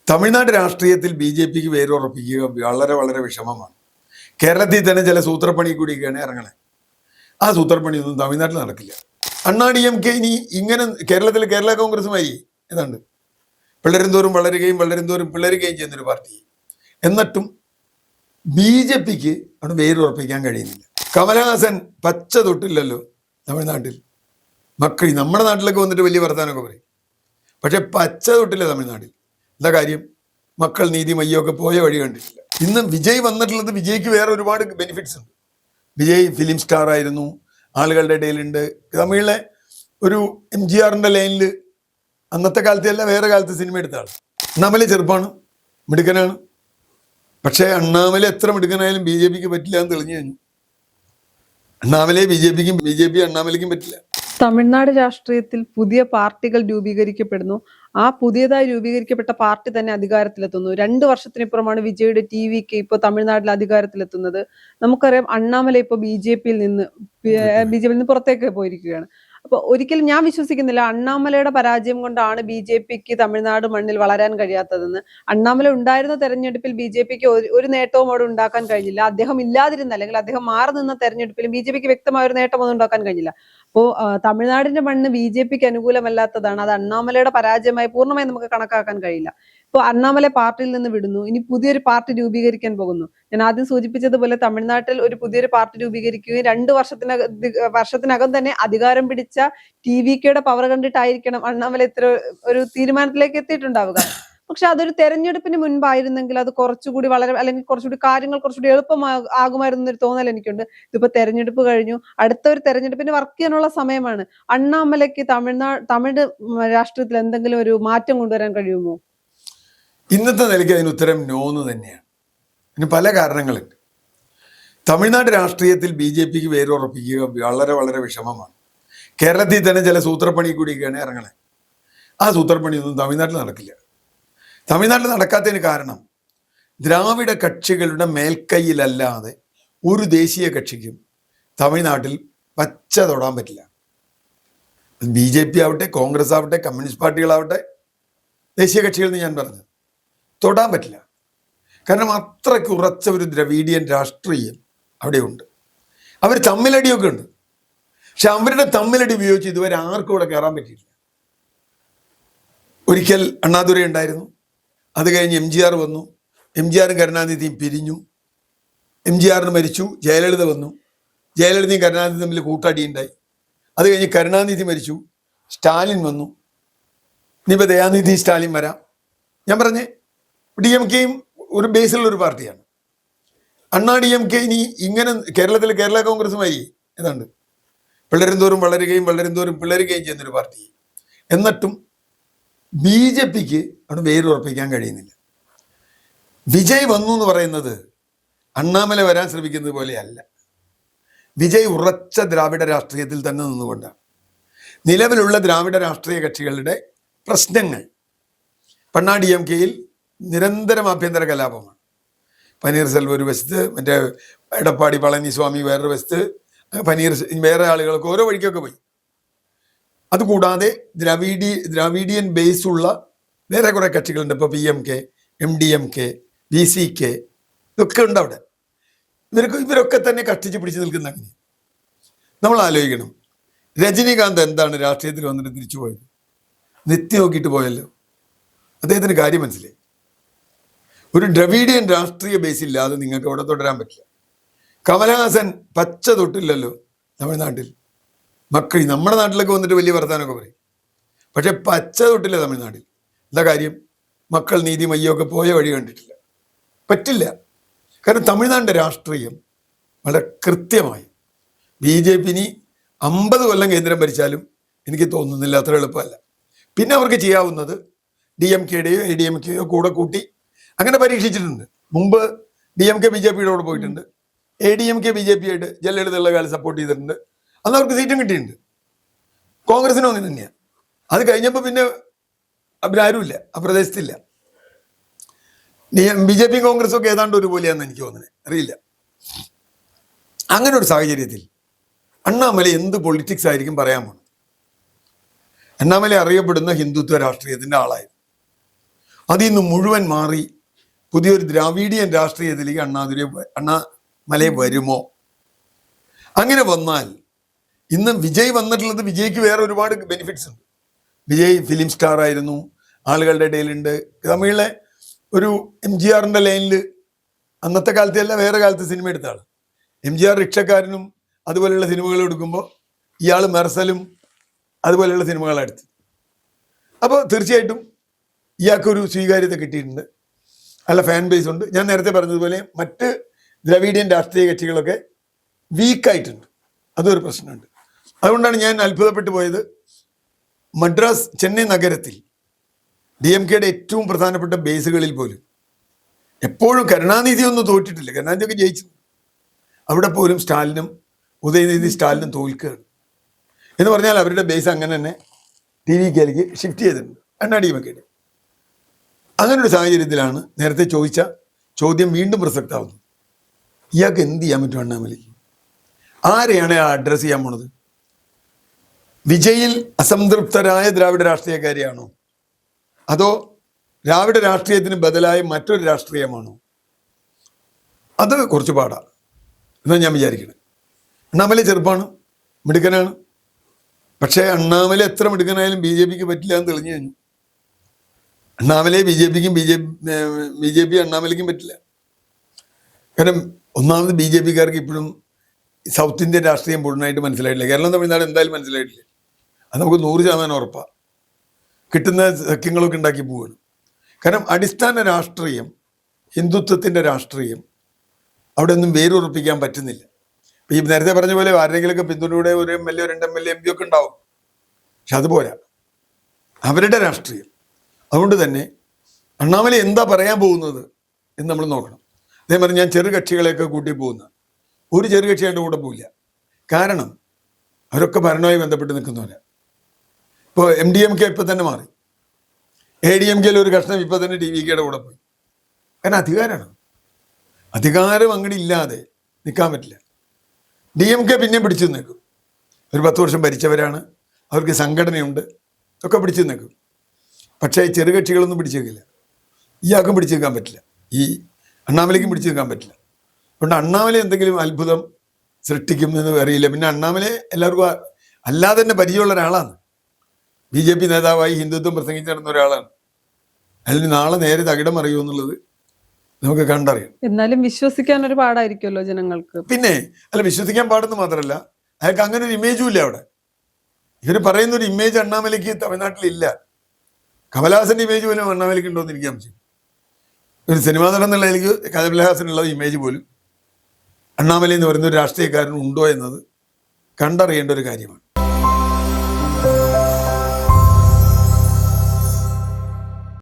തമിഴ്നാട് രാഷ്ട്രീയത്തിൽ B J പിക്ക് വേരുറപ്പിക്കുക വളരെ വളരെ വിഷമമാണ്. കേരളത്തിൽ തന്നെ ചില സൂത്രപ്പണി കൂടിയൊക്കെയാണ് ഇറങ്ങണേ. ആ സൂത്രപ്പണിയൊന്നും തമിഴ്നാട്ടിൽ നടക്കില്ല. അണ്ണാ ഡി എം കെ ഇനി ഇങ്ങനെ കേരളത്തിൽ കേരള കോൺഗ്രസുമായി ഏതാണ്ട് പിള്ളേരും തോറും വളരുകയും വളരും തോറും പിള്ളേരുകയും ചെയ്യുന്നൊരു പാർട്ടി. എന്നിട്ടും ബി ജെ പിക്ക് അവിടെ വേരുറപ്പിക്കാൻ കഴിയുന്നില്ല. കമലഹാസൻ പച്ച തൊട്ടില്ലല്ലോ തമിഴ്നാട്ടിൽ. മക്കൾ നമ്മുടെ നാട്ടിലൊക്കെ വന്നിട്ട് വലിയ വർത്താനമൊക്കെ പറയും, പക്ഷെ പച്ച തൊട്ടില്ല തമിഴ്നാട്ടിൽ. എന്താ കാര്യം? മക്കൾ നീതി മയ്യൊക്കെ പോയ വഴി കണ്ടിട്ടില്ല. ഇന്ന് വിജയ് വന്നിട്ടുള്ളത്, വിജയ്ക്ക് വേറെ ഒരുപാട് ബെനിഫിറ്റ്സ് ഉണ്ട്. വിജയ് ഫിലിം സ്റ്റാർ ആയിരുന്നു, ആളുകളുടെ ഇടയിലുണ്ട്. തമിഴിലെ ഒരു MGR ലൈനിൽ അന്നത്തെ കാലത്തല്ല വേറെ കാലത്ത് സിനിമ എടുത്ത ആൾ. അണ്ണാമല ചെറുപ്പമാണ്, മിടുക്കനാണ്. പക്ഷേ അണ്ണാമല എത്ര മിടുക്കനായാലും ബി ജെ പിക്ക് പറ്റില്ല എന്ന് തെളിഞ്ഞു കഴിഞ്ഞു. അണ്ണാമലയെ ബി ജെ പിക്കും BJP അണ്ണാമലയ്ക്കും പറ്റില്ല. തമിഴ്നാട് രാഷ്ട്രീയത്തിൽ പുതിയ പാർട്ടികൾ രൂപീകരിക്കപ്പെടുന്നു. ആ പുതിയതായി രൂപീകരിക്കപ്പെട്ട പാർട്ടി തന്നെ അധികാരത്തിലെത്തുന്നു. 2 വർഷത്തിനിപ്പുറമാണ് വിജയുടെ TVK ഇപ്പോൾ തമിഴ്നാട്ടിൽ അധികാരത്തിലെത്തുന്നത്. നമുക്കറിയാം അണ്ണാമല ഇപ്പോൾ BJPയിൽ നിന്ന് പുറത്തേക്ക് പോയിരിക്കുകയാണ്. അപ്പൊ ഒരിക്കലും ഞാൻ വിശ്വസിക്കുന്നില്ല അണ്ണാമലയുടെ പരാജയം കൊണ്ടാണ് BJPക്ക് തമിഴ്നാട് മണ്ണിൽ വളരാൻ കഴിയാത്തതെന്ന്. അണ്ണാമല ഉണ്ടായിരുന്ന തെരഞ്ഞെടുപ്പിൽ BJPക്ക് ഒരു നേട്ടവും അവിടെ ഉണ്ടാക്കാൻ കഴിഞ്ഞില്ല. അദ്ദേഹം ഇല്ലാതിരുന്ന അല്ലെങ്കിൽ അദ്ദേഹം മാറി നിന്ന തെരഞ്ഞെടുപ്പിലും BJPക്ക് വ്യക്തമായ ഒരു നേട്ടമൊന്നും ഉണ്ടാക്കാൻ കഴിഞ്ഞില്ല. അപ്പോ തമിഴ്നാടിന്റെ മണ്ണ് BJPക്ക് അനുകൂലമല്ലാത്തതാണ്. അത് അണ്ണാമലയുടെ പരാജയമായി പൂർണ്ണമായി നമുക്ക് കണക്കാക്കാൻ കഴിയില്ല. ഇപ്പോൾ അണ്ണാമല പാർട്ടിയിൽ നിന്ന് വിടുന്നു, ഇനി പുതിയൊരു പാർട്ടി രൂപീകരിക്കാൻ പോകുന്നു. ഞാൻ ആദ്യം സൂചിപ്പിച്ചതുപോലെ തമിഴ്നാട്ടിൽ ഒരു പുതിയൊരു പാർട്ടി രൂപീകരിക്കുകയും 2 വർഷത്തിനകം തന്നെ അധികാരം പിടിച്ച TVKയുടെ പവർ കണ്ടിട്ടായിരിക്കണം അണ്ണാമല ഇത്ര ഒരു തീരുമാനത്തിലേക്ക് എത്തിയിട്ടുണ്ടാവുക. പക്ഷെ അതൊരു തെരഞ്ഞെടുപ്പിന് മുൻപായിരുന്നെങ്കിൽ അത് കുറച്ചുകൂടി അല്ലെങ്കിൽ കുറച്ചുകൂടി കാര്യങ്ങൾ കുറച്ചുകൂടി എളുപ്പമാകുമായിരുന്നു എന്നൊരു തോന്നൽ എനിക്കുണ്ട്. ഇതിപ്പോ തെരഞ്ഞെടുപ്പ് കഴിഞ്ഞു, അടുത്ത ഒരു തെരഞ്ഞെടുപ്പിന് വർക്ക് ചെയ്യാനുള്ള സമയമാണ്. അണ്ണാമലയ്ക്ക് തമിഴ് രാഷ്ട്രീയത്തിൽ എന്തെങ്കിലും ഒരു മാറ്റം കൊണ്ടുവരാൻ കഴിയുമോ? ഇന്നത്തെ നിലയ്ക്ക് അതിന് ഉത്തരം നോന്ന് തന്നെയാണ്. ഇതിന് പല കാരണങ്ങളുണ്ട്. തമിഴ്നാട് രാഷ്ട്രീയത്തിൽ ബി ജെ പിക്ക് വേരുറപ്പിക്കുക വളരെ വളരെ വിഷമമാണ്. കേരളത്തിൽ തന്നെ ചില സൂത്രപ്പണി കൂടിയൊക്കെയാണ് ഇറങ്ങണേ. ആ സൂത്രപ്പണിയൊന്നും തമിഴ്നാട്ടിൽ നടക്കില്ല. തമിഴ്നാട്ടിൽ നടക്കാത്തതിന് കാരണം ദ്രാവിഡ കക്ഷികളുടെ മേൽക്കൈയിലല്ലാതെ ഒരു ദേശീയ കക്ഷിക്കും തമിഴ്നാട്ടിൽ പച്ച തൊടാൻ പറ്റില്ല. BJP ആവട്ടെ, കോൺഗ്രസ് ആവട്ടെ, കമ്മ്യൂണിസ്റ്റ് പാർട്ടികളാവട്ടെ, ദേശീയ കക്ഷികൾ എന്ന് ഞാൻ പറഞ്ഞു തൊടാൻ പറ്റില്ല. കാരണം അത്രയ്ക്ക് ഉറച്ച ഒരു ദ്രവീഡിയൻ രാഷ്ട്രീയം അവിടെയുണ്ട്. അവർ തമ്മിലടിയൊക്കെ ഉണ്ട്, പക്ഷെ അവരുടെ തമ്മിലടി ഉപയോഗിച്ച് ഇതുവരെ ആർക്കും ഇവിടെ കയറാൻ പറ്റിയില്ല. ഒരിക്കൽ അണ്ണാദുരൈ ഉണ്ടായിരുന്നു, അത് കഴിഞ്ഞ് MGR വന്നു, MGRും കരുണാനിധിയും പിരിഞ്ഞു, MGRന് മരിച്ചു, ജയലളിത വന്നു, ജയലളിതയും കരുണാനിധിയും തമ്മിൽ കൂട്ടടി ഉണ്ടായി. അത് കഴിഞ്ഞ് കരുണാനിധി മരിച്ചു, സ്റ്റാലിൻ വന്നു, ഇനിയിപ്പോൾ ദയാനിധി സ്റ്റാലിൻ വരാം. ഞാൻ പറഞ്ഞേ DMKയും ഒരു ബേസിലുള്ളൊരു പാർട്ടിയാണ്. അണ്ണാ DMK ഇനി ഇങ്ങനെ കേരളത്തിൽ കേരള കോൺഗ്രസുമായി ഏതാണ്ട് പിള്ളേരും തോറും വളരുകയും വളരും തോറും പിള്ളേരുകയും ചെയ്യുന്നൊരു പാർട്ടി. എന്നിട്ടും BJPക്ക് അവിടെ വേരുറപ്പിക്കാൻ കഴിയുന്നില്ല. വിജയ് വന്നു എന്ന് പറയുന്നത് അണ്ണാമല വരാൻ ശ്രമിക്കുന്നത് പോലെയല്ല. വിജയ് ഉറച്ച ദ്രാവിഡ രാഷ്ട്രീയത്തിൽ തന്നെ നിന്നുകൊണ്ടാണ്. നിലവിലുള്ള ദ്രാവിഡ രാഷ്ട്രീയ കക്ഷികളുടെ പ്രശ്നങ്ങൾ അണ്ണാ DMKയിൽ നിരന്തരം ആഭ്യന്തര കലാപമാണ്. പനീർസെൽവം ഒരു വശത്ത്, മറ്റേ എടപ്പാടി പളനിസ്വാമി വേറൊരു വശത്ത്, വേറെ ആളുകൾക്ക് ഓരോ വഴിക്കൊക്കെ പോയി. അതുകൂടാതെ ദ്രാവിഡിയൻ ബേസുള്ള വേറെ കുറെ കക്ഷികളുണ്ട്. ഇപ്പോൾ PMK, MDMK, VCK ഇതൊക്കെ ഉണ്ട് അവിടെ. ഇവരൊക്കെ തന്നെ കഷ്ടിച്ച് പിടിച്ച് നിൽക്കുന്ന. അങ്ങനെ നമ്മൾ ആലോചിക്കണം, രജനീകാന്ത് എന്താണ് രാഷ്ട്രീയത്തിൽ വന്നിട്ട് തിരിച്ചു പോയത്? നെത്തി നോക്കിയിട്ട് പോയല്ലോ. അദ്ദേഹത്തിന് കാര്യം മനസ്സിലായി. ഒരു ദ്രവീഡിയൻ രാഷ്ട്രീയ ബേസ് ഇല്ലാതെ നിങ്ങൾക്ക് അവിടെ തുടരാൻ പറ്റില്ല. കമലഹാസൻ പച്ച തൊട്ടില്ലല്ലോ തമിഴ്നാട്ടിൽ. മക്കൾ നമ്മുടെ നാട്ടിലൊക്കെ വന്നിട്ട് വലിയ വർത്താനമൊക്കെ പറയും, പക്ഷെ പച്ച തൊട്ടില്ല തമിഴ്നാട്ടിൽ. എന്താ കാര്യം? മക്കൾ നീതി മയ്യൊക്കെ പോയ വഴി കണ്ടിട്ടില്ല. പറ്റില്ല. കാരണം തമിഴ്നാടിൻ്റെ രാഷ്ട്രീയം വളരെ കൃത്യമായി BJP ഇനി 50 കൊല്ലം കേന്ദ്രം ഭരിച്ചാലും എനിക്ക് തോന്നുന്നില്ല അത്ര എളുപ്പമല്ല. പിന്നെ അവർക്ക് ചെയ്യാവുന്നത് DMKയുടെയോ ADMKയോ കൂടെ കൂട്ടി അങ്ങനെ പരീക്ഷിച്ചിട്ടുണ്ട്. മുമ്പ് DMK BJPയുടെ കൂടെ പോയിട്ടുണ്ട്, ADMK BJPയായിട്ട് ജയലളിതയുള്ള കാലം സപ്പോർട്ട് ചെയ്തിട്ടുണ്ട്. അന്ന് അവർക്ക് സീറ്റും കിട്ടിയിട്ടുണ്ട്. കോൺഗ്രസിനും അങ്ങനെ തന്നെയാണ്. അത് കഴിഞ്ഞപ്പോൾ പിന്നെ അവരാരുമില്ല, ആ പ്രദേശത്തില്ല. BJP കോൺഗ്രസും ഒക്കെ ഏതാണ്ട് ഒരുപോലെയാണെന്ന് എനിക്ക് തോന്നുന്നത്, അറിയില്ല. അങ്ങനെ ഒരു സാഹചര്യത്തിൽ അണ്ണാമല എന്ത് പൊളിറ്റിക്സ് ആയിരിക്കും പറയാൻ പോകുന്നത്? അണ്ണാമല അറിയപ്പെടുന്ന ഹിന്ദുത്വ രാഷ്ട്രീയത്തിൻ്റെ ആളായിരുന്നു. അതിൽ നിന്ന് മുഴുവൻ മാറി പുതിയൊരു ദ്രാവിഡിയൻ രാഷ്ട്രീയത്തിലേക്ക് അണ്ണാമലൈ വരുമോ? അങ്ങനെ വന്നാൽ ഇന്ന് വിജയ് വന്നിട്ടുള്ളത്, വിജയ്ക്ക് വേറെ ഒരുപാട് ബെനിഫിറ്റ്സ് ഉണ്ട്. വിജയ് ഫിലിം സ്റ്റാർ ആയിരുന്നു, ആളുകളുടെ ഇടയിലുണ്ട്. തമിഴിലെ ഒരു MGRന്റെ ലൈനിൽ അന്നത്തെ കാലത്തെ അല്ല, വേറെ കാലത്ത് സിനിമ എടുത്ത ആൾ. MGR റിക്ഷക്കാരനും അതുപോലെയുള്ള സിനിമകൾ എടുക്കുമ്പോൾ ഇയാൾ മെർസലും അതുപോലെയുള്ള സിനിമകളാണ് എടുത്തത്. അപ്പോൾ തീർച്ചയായിട്ടും ഇയാൾക്കൊരു സ്വീകാര്യത കിട്ടിയിട്ടുണ്ട്, നല്ല ഫാൻ ബേസ് ഉണ്ട്. ഞാൻ നേരത്തെ പറഞ്ഞതുപോലെ മറ്റ് ദ്രവീഡിയൻ രാഷ്ട്രീയ കക്ഷികളൊക്കെ വീക്കായിട്ടുണ്ട്, അതൊരു പ്രശ്നമുണ്ട്. അതുകൊണ്ടാണ് ഞാൻ അത്ഭുതപ്പെട്ടു പോയത്. മദ്രാസ്, ചെന്നൈ നഗരത്തിൽ DMKയുടെ ഏറ്റവും പ്രധാനപ്പെട്ട ബേസുകളിൽ പോലും എപ്പോഴും കരുണാനിധി ഒന്നും തോറ്റിട്ടില്ല. കരുണാനിധിയൊക്കെ ജയിച്ചു. അവിടെ പോലും ഉദയനിധി സ്റ്റാലിനും തോൽക്കുകയാണ് എന്ന് പറഞ്ഞാൽ അവരുടെ ബേസ് അങ്ങനെ തന്നെ TVKയിലേക്ക് ഷിഫ്റ്റ് ചെയ്തിട്ടുണ്ട്, DMKയുടെ. അങ്ങനെ ഒരു സാഹചര്യത്തിലാണ് നേരത്തെ ചോദിച്ച ചോദ്യം വീണ്ടും പ്രസക്തമാവുന്നത്. ഇയാൾക്ക് എന്ത് ചെയ്യാൻ പറ്റും? അണ്ണാമലയ്ക്ക് ആരെയാണ് അഡ്രസ്സ് ചെയ്യാൻ പോണത്? വിജയിൽ അസംതൃപ്തരായ ദ്രാവിഡ രാഷ്ട്രീയക്കാരെയാണോ, അതോ ദ്രാവിഡ രാഷ്ട്രീയത്തിന് ബദലായ മറ്റൊരു രാഷ്ട്രീയമാണോ? അത് കുറച്ച് പാടാണ് എന്നാണ് ഞാൻ വിചാരിക്കുന്നത്. അണ്ണാമലൈ ചെറുപ്പമാണ്, മിടുക്കനാണ്. പക്ഷേ അണ്ണാമലൈ എത്ര മിടുക്കനായാലും BJPക്ക് പറ്റില്ല എന്ന് തെളിഞ്ഞു കഴിഞ്ഞു. അണ്ണാമലൈ BJPക്കും BJP അണ്ണാമലയ്ക്കും പറ്റില്ല. കാരണം ഒന്നാമത് BJPക്കാർക്ക് ഇപ്പോഴും സൗത്ത് ഇന്ത്യൻ രാഷ്ട്രീയം പൂർണ്ണമായിട്ട് മനസ്സിലായിട്ടില്ല. കേരളം തമിഴ്നാട് എന്തായാലും മനസ്സിലായിട്ടില്ല. അത് നമുക്ക് 100% ഉറപ്പാണ്. കിട്ടുന്ന സഖ്യങ്ങളൊക്കെ ഉണ്ടാക്കി പോവുകയാണ്. കാരണം അടിസ്ഥാന രാഷ്ട്രീയം, ഹിന്ദുത്വത്തിൻ്റെ രാഷ്ട്രീയം അവിടെ ഒന്നും വേരുറപ്പിക്കാൻ പറ്റുന്നില്ല. ഈ നേരത്തെ പറഞ്ഞ പോലെ ആരെങ്കിലുമൊക്കെ പിന്തുണയുടെ ഒരു MLA 2 MLA MP ഒക്കെ ഉണ്ടാവും, പക്ഷെ അതുപോരാ അവരുടെ രാഷ്ട്രീയം. അതുകൊണ്ട് തന്നെ അണ്ണാമലൈ എന്താ പറയാൻ പോകുന്നത് എന്ന് നമ്മൾ നോക്കണം. അതേമാതിരി ഞാൻ ചെറു കക്ഷികളെയൊക്കെ കൂട്ടി പോകുന്ന ഒരു ചെറു കക്ഷിയായിട്ട് കൂടെ പോവില്ല. കാരണം അവരൊക്കെ ഭരണവുമായി ബന്ധപ്പെട്ട് നിൽക്കുന്നവരാണ്. ഇപ്പോൾ MDMK ഇപ്പം തന്നെ മാറി, ADMKയിൽ ഒരു കഷ്ണം ഇപ്പം തന്നെ TVKയുടെ കൂടെ പോയി. കാരണം അധികാരമാണ്. അധികാരം അങ്ങനെ ഇല്ലാതെ നിൽക്കാൻ പറ്റില്ല. DMK പിന്നെയും പിടിച്ചു നിൽക്കും. ഒരു 10 വർഷം ഭരിച്ചവരാണ്, അവർക്ക് സംഘടനയുണ്ട്, ഒക്കെ പിടിച്ചു നിൽക്കും. പക്ഷേ ചെറുകക്ഷികളൊന്നും പിടിച്ചു നിൽക്കില്ല. ഇയാൾക്കും പിടിച്ചു നിൽക്കാൻ പറ്റില്ല, ഈ അണ്ണാമലയ്ക്കും പിടിച്ചു നിൽക്കാൻ പറ്റില്ല. അതുകൊണ്ട് അണ്ണാമലൈ എന്തെങ്കിലും അത്ഭുതം സൃഷ്ടിക്കുമെന്ന് അറിയില്ല. പിന്നെ അണ്ണാമലൈ എല്ലാവർക്കും അല്ലാതെ തന്നെ പരിചയമുള്ള ഒരാളാണ്. BJP നേതാവായി ഹിന്ദുത്വം പ്രസംഗിച്ച് നടന്ന ഒരാളാണ്. അതിൽ നാളെ നേരെ തകിടം അറിയുമോ എന്നുള്ളത് നമുക്ക് കണ്ടറിയാം. എന്നാലും വിശ്വസിക്കാൻ ഒരു പാടായിരിക്കുമല്ലോ ജനങ്ങൾക്ക്. പിന്നെ വിശ്വസിക്കാൻ പാടെന്ന് മാത്രമല്ല, അയാൾക്ക് അങ്ങനെ ഒരു ഇമേജും ഇല്ല. അവിടെ ഇവർ പറയുന്ന ഒരു ഇമേജ് അണ്ണാമലയ്ക്ക് തമിഴ്നാട്ടിലില്ല. കമലഹാസന്റെ ഇമേജ് പോലും അണ്ണാമലയ്ക്ക് ഉണ്ടോ എന്ന് എനിക്ക് സംശയം. ഒരു സിനിമാ നടൻ എന്നുള്ള എനിക്ക് കമലഹാസനുള്ള ഇമേജ് പോലും അണ്ണാമലൈ എന്ന് പറയുന്ന ഒരു രാഷ്ട്രീയക്കാരൻ ഉണ്ടോ എന്നത് കണ്ടറിയേണ്ട ഒരു കാര്യമാണ്.